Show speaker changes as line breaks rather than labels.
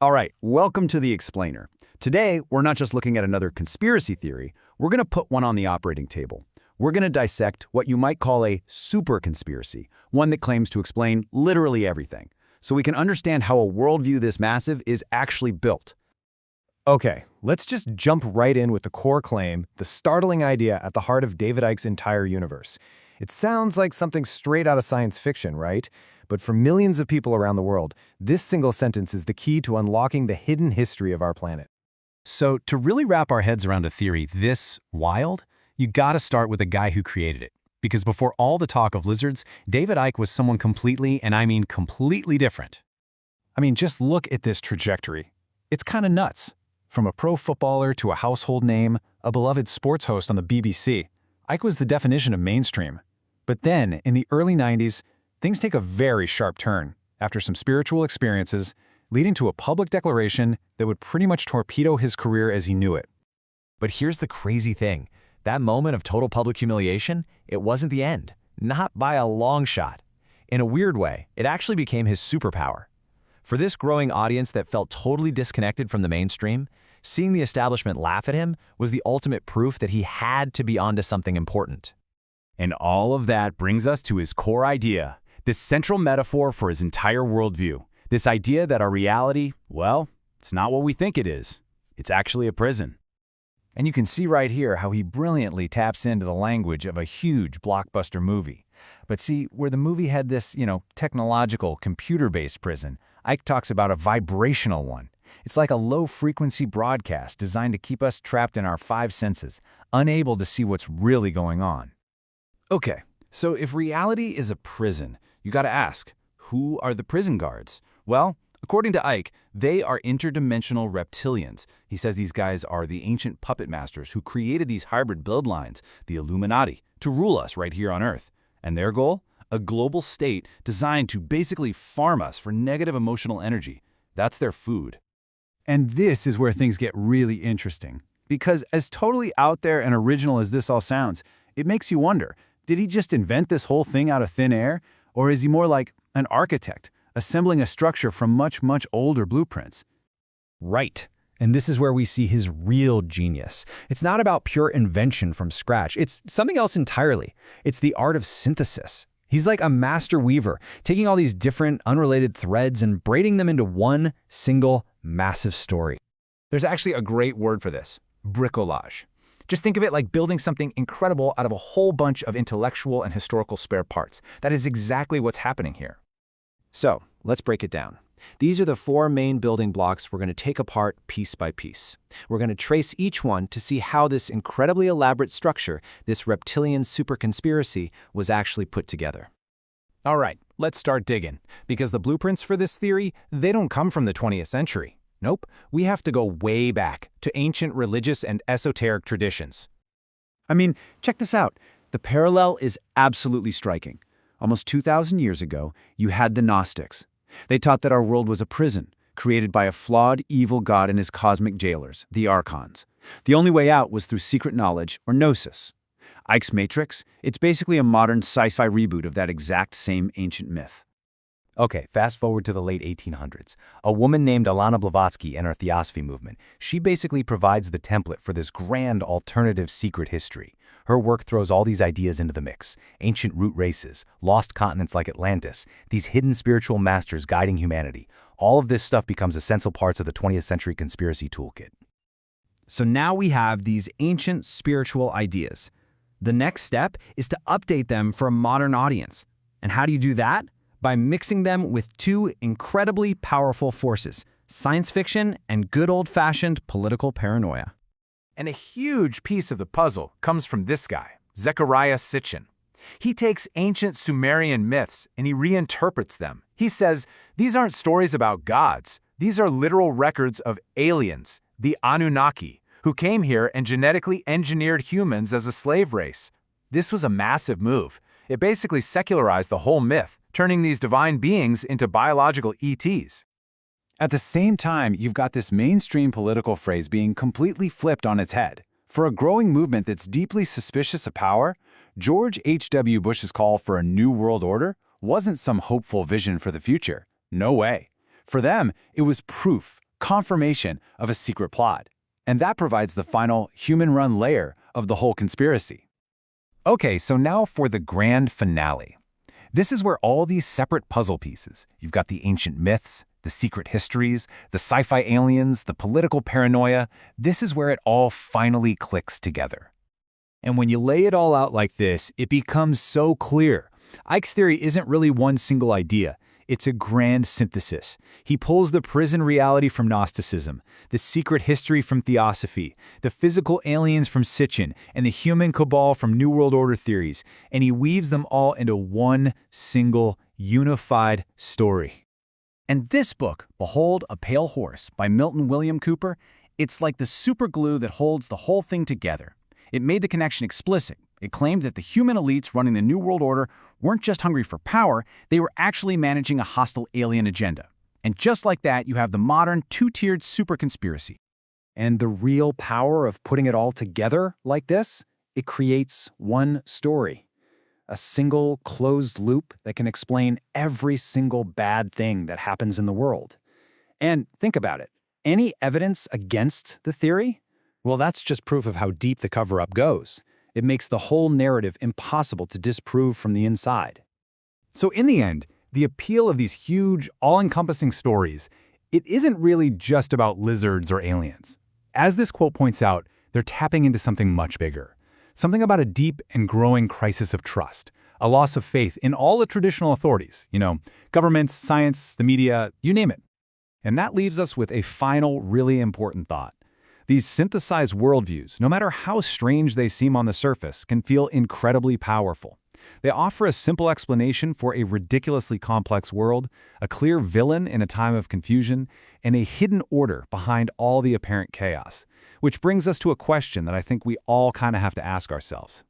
All right, welcome to The Explainer. Today, we're not just looking at another conspiracy theory, we're going to put one on the operating table. We're going to dissect what you might call a super conspiracy, one that claims to explain literally everything, so we can understand how a worldview this massive is actually built.
Okay, let's just jump right in with the core claim, the startling idea at the heart of David Icke's entire universe. It sounds like something straight out of science fiction, right? But for millions of people around the world, this single sentence is the key to unlocking the hidden history of our planet.
So to really wrap our heads around a theory this wild, you gotta start with the guy who created it. Because before all the talk of lizards, David Icke was someone completely, and I mean completely different.
Just look at this trajectory. It's kind of nuts. From a pro footballer to a household name, a beloved sports host on the BBC, Icke was the definition of mainstream. But then, in the early 90s, things take a very sharp turn after some spiritual experiences, leading to a public declaration that would pretty much torpedo his career as he knew it.
But here's the crazy thing. That moment of total public humiliation, it wasn't the end. Not by a long shot. In a weird way, it actually became his superpower. For this growing audience that felt totally disconnected from the mainstream, seeing the establishment laugh at him was the ultimate proof that he had to be onto something important.
And all of that brings us to his core idea, this central metaphor for his entire worldview. This idea that our reality, well, it's not what we think it is. It's actually a prison.
And you can see right here how he brilliantly taps into the language of a huge blockbuster movie. But see, where the movie had this, technological, computer-based prison, Icke talks about a vibrational one. It's like a low-frequency broadcast designed to keep us trapped in our five senses, unable to see what's really going on.
Okay, so if reality is a prison, you gotta ask, who are the prison guards? Well, according to Icke, they are interdimensional reptilians. He says these guys are the ancient puppet masters who created these hybrid bloodlines, the Illuminati, to rule us right here on Earth. And their goal? A global state designed to basically farm us for negative emotional energy. That's their food.
And this is where things get really interesting. Because as totally out there and original as this all sounds, it makes you wonder, did he just invent this whole thing out of thin air? Or is he more like an architect, assembling a structure from much, much older blueprints?
Right. And this is where we see his real genius. It's not about pure invention from scratch. It's something else entirely. It's the art of synthesis. He's like a master weaver, taking all these different, unrelated threads and braiding them into one single, massive story.
There's actually a great word for this: bricolage. Just think of it like building something incredible out of a whole bunch of intellectual and historical spare parts. That is exactly what's happening here.
So, let's break it down. These are the four main building blocks we're going to take apart piece by piece. We're going to trace each one to see how this incredibly elaborate structure, this reptilian super conspiracy, was actually put together.
All right, let's start digging. Because the blueprints for this theory, they don't come from the 20th century. Nope, we have to go way back to ancient religious and esoteric traditions.
Check this out. The parallel is absolutely striking. Almost 2,000 years ago, you had the Gnostics. They taught that our world was a prison, created by a flawed, evil god and his cosmic jailers, the Archons. The only way out was through secret knowledge, or gnosis. Icke's Matrix, it's basically a modern sci-fi reboot of that exact same ancient myth.
Okay, fast forward to the late 1800s. A woman named Alana Blavatsky and her Theosophy movement. She basically provides the template for this grand alternative secret history. Her work throws all these ideas into the mix. Ancient root races, lost continents like Atlantis, these hidden spiritual masters guiding humanity. All of this stuff becomes essential parts of the 20th century conspiracy toolkit.
So now we have these ancient spiritual ideas. The next step is to update them for a modern audience. And how do you do that? By mixing them with two incredibly powerful forces: science fiction and good old-fashioned political paranoia.
And a huge piece of the puzzle comes from this guy, Zecharia Sitchin. He takes ancient Sumerian myths and he reinterprets them. He says, these aren't stories about gods. These are literal records of aliens, the Anunnaki, who came here and genetically engineered humans as a slave race. This was a massive move. It basically secularized the whole myth, turning these divine beings into biological ETs.
At the same time, you've got this mainstream political phrase being completely flipped on its head. For a growing movement that's deeply suspicious of power, George H.W. Bush's call for a new world order wasn't some hopeful vision for the future. No way. For them, it was proof, confirmation of a secret plot. And that provides the final human-run layer of the whole conspiracy.
Okay, so now for the grand finale. This is where all these separate puzzle pieces, you've got the ancient myths, the secret histories, the sci-fi aliens, the political paranoia, this is where it all finally clicks together.
And when you lay it all out like this, it becomes so clear. Icke's theory isn't really one single idea. It's a grand synthesis. He pulls the prison reality from Gnosticism, the secret history from Theosophy, the physical aliens from Sitchin, and the human cabal from New World Order theories, and he weaves them all into one single, unified story.
And this book, Behold a Pale Horse by Milton William Cooper, it's like the super glue that holds the whole thing together. It made the connection explicit. It claimed that the human elites running the New World Order weren't just hungry for power, they were actually managing a hostile alien agenda. And just like that, you have the modern two-tiered super conspiracy.
And the real power of putting it all together like this, it creates one story. A single closed loop that can explain every single bad thing that happens in the world. And think about it. Any evidence against the theory? Well, that's just proof of how deep the cover-up goes. It makes the whole narrative impossible to disprove from the inside.
So in the end, the appeal of these huge, all-encompassing stories, it isn't really just about lizards or aliens. As this quote points out, they're tapping into something much bigger. Something about a deep and growing crisis of trust, a loss of faith in all the traditional authorities, governments, science, the media, you name it. And that leaves us with a final, really important thought. These synthesized worldviews, no matter how strange they seem on the surface, can feel incredibly powerful. They offer a simple explanation for a ridiculously complex world, a clear villain in a time of confusion, and a hidden order behind all the apparent chaos. Which brings us to a question that I think we all kind of have to ask ourselves.